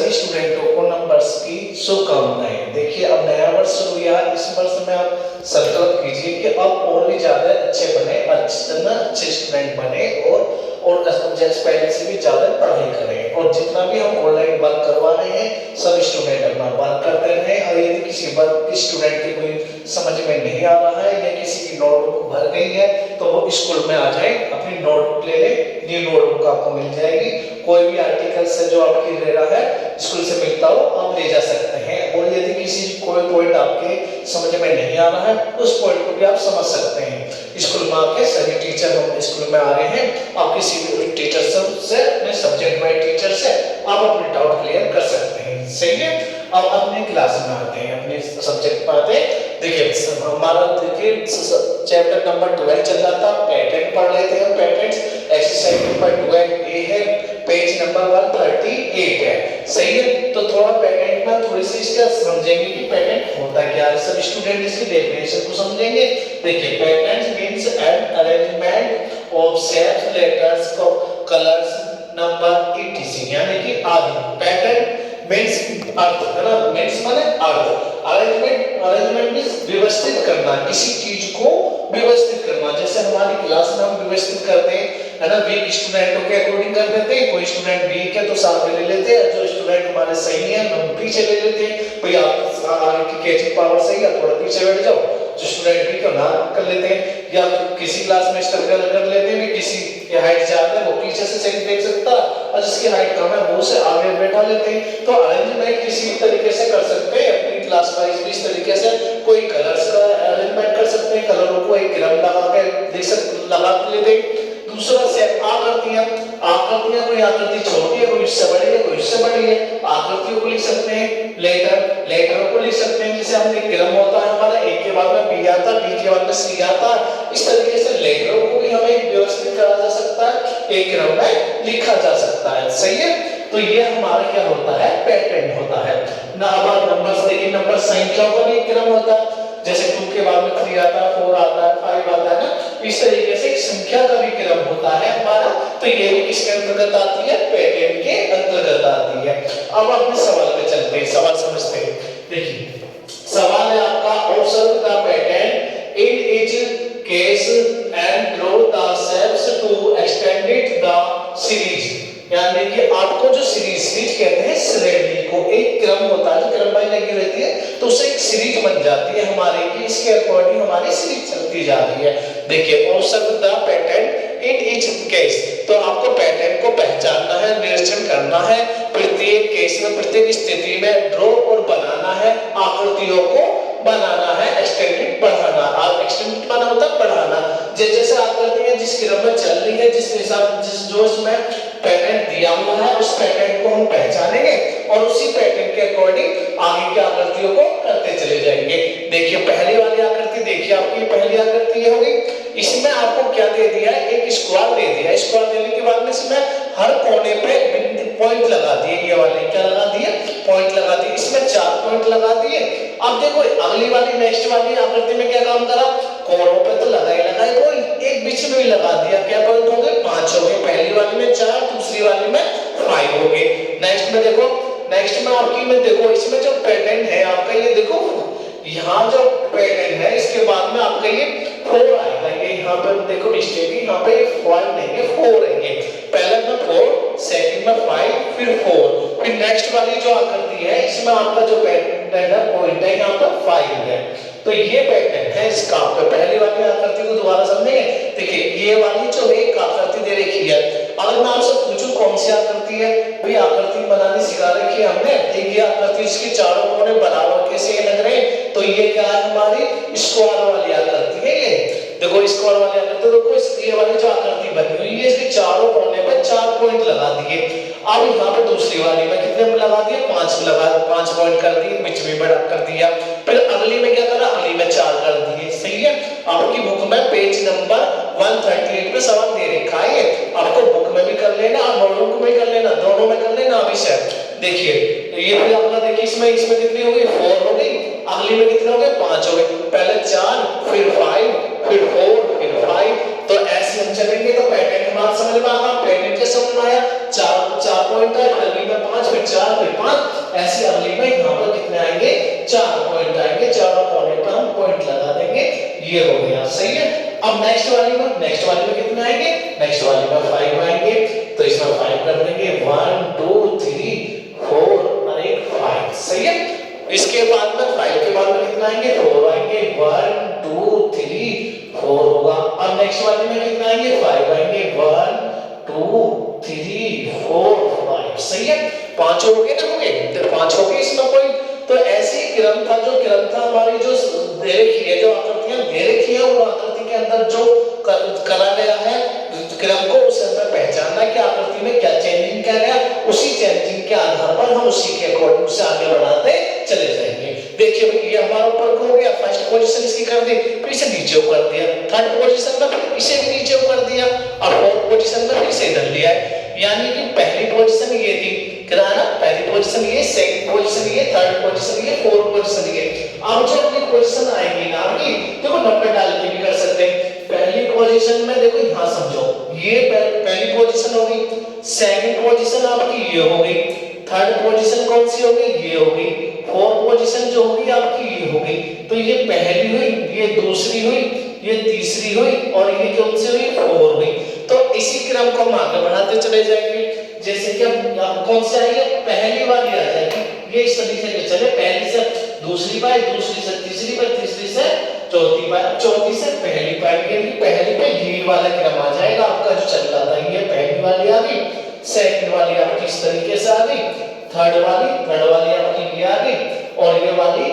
सभी स्टूडेंटों को नंबर्स की शुभकामनाएं। देखिए अब नया वर्ष शुरू हुआ है, इस वर्ष में आप संकल्प कीजिए कि अब और भी ज्यादा अच्छे बने, अच्छे स्टूडेंट बने और जैसे पहले से भी ज्यादा पढ़ाई करें। और जितना भी हम ऑनलाइन वर्क करवा रहे हैं सभी स्टूडेंट अपना वर्क करते रहें। और यदि किसी वर्क स्टूडेंट की कोई समझ में नहीं आ रहा है या किसी की नोटबुक भर गई है तो वो स्कूल में आ जाए, अपनी नोटबुक ले ले, न्यू नोटबुक आपको मिल जाएगी। कोई भी आर्टिकल से जो आपकी ले रहा है स्कूल से मिलता हो आप ले जा सकते हैं। और यदि किसी कोई पॉइंट आपके समझ में नहीं आ रहा है उस पॉइंट को भी आप समझ सकते हैं। स्कूल में आके सभी टीचर हम स्कूल में आ रहे हैं, आप किसी भी टीचर से अपने सब्जेक्ट में टीचर से आप अपने डाउट क्लियर कर सकते हैं। सही है। अब अपने क्लास में आते हैं, अपने सब्जेक्ट में आते हैं। देखिए हमारा देखिए चैप्टर नंबर 12 चल रहा था, पैटर्न पढ़ लेते हैं। पैटर्न एक्सरसाइज नंबर 12 है, पेज नंबर 138 है। सही है। तो थोड़ा पैटर्न में थोड़ी सी इसका समझेंगे कि पैटर्न होता क्या है। सब स्टूडेंट इसकी डेफिनेशन को समझेंगे। देखिए pattern means an arrangement of shapes, letters, colours, number etc, यानी कि आदि। पैटर्न मींस अर्थ है ना, मींस माने अर्थ। अरेंजमेंट मींस व्यवस्थित करना, किसी चीज को व्यवस्थित करना। जैसे हमारी क्लास में हम व्यवस्थित करते हैं है ना, वीक स्टूडेंटों के अकॉर्डिंग कर देते हैं। कोई स्टूडेंट वीक है तो सामने ले लेते हैं, जो स्टूडेंट हमारे सही है हम पीछे ले लेते हैं। भाई आप आगे की कैचिंग पावर सही है, थोड़ा पीछे बैठ जाओ। जो स्टूडेंट वीक है ना कर लेते हैं, या किसी क्लास में स्ट्रगल कर लेते हैं, किसी की हाइट ज्यादा है वो पीछे से सही देख सकता और जिसकी हाइट कम है वो से आगे बैठा लेते हैं। तो अरेंजमेंट किसी तरीके से कर सकते हैं अपनी क्लास वाइज भी। इस तरीके से कोई कलर्स का अरेंजमेंट कर सकते हैं, कलरों को एक क्रम लगा के देख सकते लगा लेते हैं। दूसरा शेप आकृतियां, कोई आकृति छोटी है, कोई इससे बड़ी है, कोई इससे बड़ी है, आकृतियों को लिख सकते हैं। लेटरों को लिख सकते हैं, जैसे हमने क्रम होता है हमारा, एक के बाद में बी आता, बी के बाद में सी आता। इस तरीके से लेटरों को भी हमें व्यवस्थित करा जा सकता है, एक क्रम में लिखा जा सकता है। सही है। तो ये हमारा क्या होता है, पैटर्न होता है ना। अब नंबर्स देखिए, नंबर संख्याओं का भी एक क्रम होता है, जैसे 2 के बाद में 3 आता है, 4 आता है, 5 आता है ना। इस तरीके से संख्या का भी क्रम होता है हमारा। तो ये भी किसके अंतर्गत आती है, पैटर्न के अंतर्गत आती है। अब अपने सवाल पे चलते हैं, सवाल समझते हैं। देखिए सवाल है आपका, observe the pattern in each case and draw the shapes to extend the series. यानी कि आपको जो सीरीज कहते हैं, श्रेणी को एक क्रम होता है, क्रम में लगी रहती है तो उससे एक सीरीज बन जाती है हमारी की, इसके अकॉर्डिंग हमारी सीरीज चलती जा रही है। देखिए observe the pattern in each case, तो आपको पैटर्न को पहचानना है, निरीक्षण करना है। प्रत्येक केस में, प्रत्येक स्थिति में ड्रॉ और बनाना है, आकृतियों को बनाना है, एक्सटेंडेड बढ़ाना। आप एक्सटेंडेड बना होता बढ़ाना, जैसे आकृति है जिस क्रम में चल रही है, जिस हिसाब जो इसमें पैटर्न दिया हुआ है उस पैटर्न को हम पहचानेंगे और उसी पैटर्न के अकॉर्डिंग आगे की आकृतियों को करते चले जाएंगे। देखिए पहली वाली आकृति देखिए, आपकी पहली आकृति ये होगी। इसमें आपको क्या दे दिया है, एक स्क्वायर दे दिया। स्क्वायर देने के बाद में इसमें हर कोने पे पॉइंट लगा दिए, ये वाले क्या लगा दिए, पॉइंट लगा दिए। इसमें 4 पॉइंट लगा दिए। अब देखो अगली वाली नेक्स्ट वाली आकृति में क्या काम करा, कोनों पे तो लगाए कोई एक बीच में भी लगा दिया। क्या पॉइंट हो गए, 5 हो गए। पहली वाली में 4, दूसरी वाली में 5 हो गए। नेक्स्ट में देखो, नेक्स्ट में आपकी में देखो, इसमें जो पैटर्न है आपका ये देखो, यहाँ जो पैटर्न है इसके बाद में आपका ये 4 आएगा। ये यहाँ पे देखो मिस्टेक है, यहाँ पे 5 नहीं है 4 है। ये पहले में 4, सेकंड में 5, फिर 4, फिर नेक्स्ट वाली जो आकृति है इसमें आपका जो पैटर्न है पॉइंट है यहाँ पर 5 है। तो ये पैटर्न है इसका। आपको पहली वाली आकृति को दोबारा समझेंगे। देखिए ये वाली जो है एक आकृति दे रखी है। अगर मैं आपसे पूछूं कौन सी आकृति है, भाई आकृति बनानी सिखा रखी है हमने। एक ये आकृति, इसके चारों कोने बराबर कैसे लग रहे हैं, तो ये क्या है हमारी स्क्वायर वाली आकृति है। ये देखो स्क्वायर वाली आकृति, देखो ये वाली जो आकृति बनी हुई है इसके चारों कोने पर 4 पॉइंट लगा दिए। अब यहाँ पे दूसरी वाली में कितने लगा दिए, 5 पॉइंट कर दिए, बीच में बड़ा कर दिया। फिर अगली में क्या करा, अगली में 4 कर दिए। सही है। आपकी बुक में पेज नंबर 138 पे सवाल दे रखा है, आपको बुक में भी कर लेना और नोटबुक में कर लेना, दोनों में कर लेना। अभी से देखिए ये भी अपना देखिए, इसमें कितनी हो गई, 4 हो गई। अगली में कितने हो गए, 5 हो गए। पहले 4, फिर 5, फिर 4, फिर 5। तो ऐसे हम चलेंगे तो पैटर्न हमारा समझ में आएगा। पैटर्न कैसे बनाया, 4 पॉइंट है, अगली में 5, फिर 4, फिर 5, 4 पॉइंट आएंगे, चारों कोने पर हम पॉइंट लगा देंगे, ये हो गया। सही है। अब नेक्स्ट वाली में कितने आएंगे? नेक्स्ट वाली में 5 आएंगे, तो इसमें 5 कर देंगे, 1 2 3 4 और एक 5। सही है। इसके बाद में 5 के बाद में कितना आएंगे? 4 आएंगे, 1 2 3 4 होगा। अब नेक्स्ट वाली में कितना आएंगे? 5 आएंगे, 1 2 3 4 5। सही है। 5 हो गए ना, हो गए, तो 5 हो गए इसमें पॉइंट। तो ऐसी क्रम था हमारी जो दे रखी है, जो आकृतियां दे रखी है, वो आकृति के अंदर जो करा गया है क्रम को, उसे हमें पहचानना कि आकृति में क्या चेंजिंग कर रहा है, उसी चेंजिंग के आधार पर हम उसी के अकॉर्डिंग से आगे बढ़ाते चले जाएंगे। देखिए भाई, ये हमारा ऊपर को हो गया, फर्स्ट पोजीशन इसकी कर दी, फिर इसे नीचे कर दिया, थर्ड पोजीशन में फिर इसे भी नीचे कर दिया, और फोर्थ पोजीशन में फिर इसे इधर लिया है। यानी कि पहली पोजीशन ये थी, क्या ना, पहली पोजीशन ये, सेकंड पोजीशन ये, थर्ड पोजीशन ये, फोर्थ पोजीशन ये। अब जो अपनी पोजीशन आएगी ना आपकी, देखो नंबर डाल के भी कर सकते हैं। पहली पोजीशन में देखो, यहां समझो, ये पहली पोजीशन हो गई, सेकंड पोजीशन आपकी ये हो गई, थर्ड पोजीशन कौन सी हो गई? ये हो गई, फोर्थ पोजीशन जो होगी आपकी ये हो गई। तो ये पहली हुई, ये दूसरी हुई, ये तीसरी हुई, और ये कौन सी हुई? 4 हुई। तो इसी क्रम को हम आगे बढ़ाते चले जाएंगे। जैसे कि अब कौन सी आएगी? पहली वाली आ जाएगी, ये इस तरीके से चले, पहली से दूसरी बार, दूसरी से तीसरी बार, तीसरी से चौथी बार, चौथी से पहली बार, ये पहली पे लीड वाला क्रम आ जाएगा आपका जो चल रहा था। ये पहली वाली आ गई, सेकंड वाली आपकी इस तरीके से आ गई, थर्ड वाली आपकी ये आ गई, और ये वाली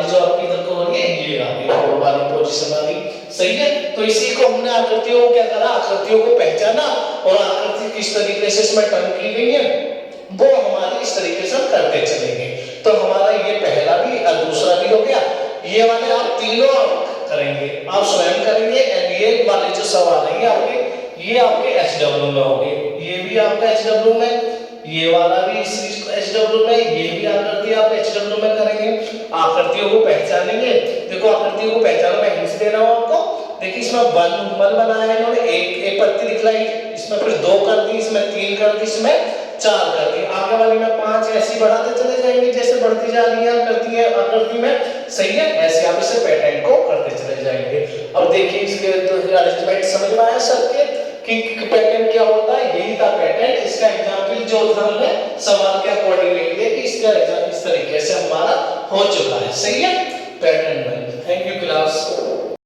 जो आपकी इधर को हो रही है ये आ गई, फोर वाली पोजीशन आ गई। सही है। तो इसी को हमने आकृतियों को क्या करा? आकृतियों को पहचाना, और आकृति किस तरीके से इसमें टर्न की गई है वो हमारी इस तरीके से हम करते चलेंगे। तो हमारा ये पहला भी और दूसरा भी हो गया। ये वाले आप तीनों करेंगे, आप स्वयं करेंगे। ये वाले जो सवाल है आपके, ये आपके एचडब्ल्यू में होंगे, ये भी आपका एचडब्ल्यू में, ये वाला भी इस एचडब्ल्यू में, ये भी आकृति आप एचडब्ल्यू में करेंगे। आकृतियों को पहचानेंगे। देखो आकृतियों को पहचानो, मैं हिंस दे रहा हूं आपको। देखिए इसमें वन बनाया है इन्होंने, एक पत्ती दिखलाई, इसमें फिर 2 कर दी, इसमें 3 कर दी, इसमें 4 कर दी, आगे वाली में 5, ऐसे बढ़ाते चले जाएंगे जैसे बढ़ती जा रही है करती है आकृति में। सही है। ऐसे आप इसे पैटर्न को करते चले जाएंगे। अब देखिए इसके अरेंजमेंट समझ में आया सबके कि पैटर्न क्या होता है? यही था पैटर्न। इसका एग्जांपल जो था हमने सवाल के अकॉर्डिंग ले लिया कि इसका एग्जांपल इस तरीके से हमारा हो चुका है। सही है। पैटर्न में थैंक यू क्लास।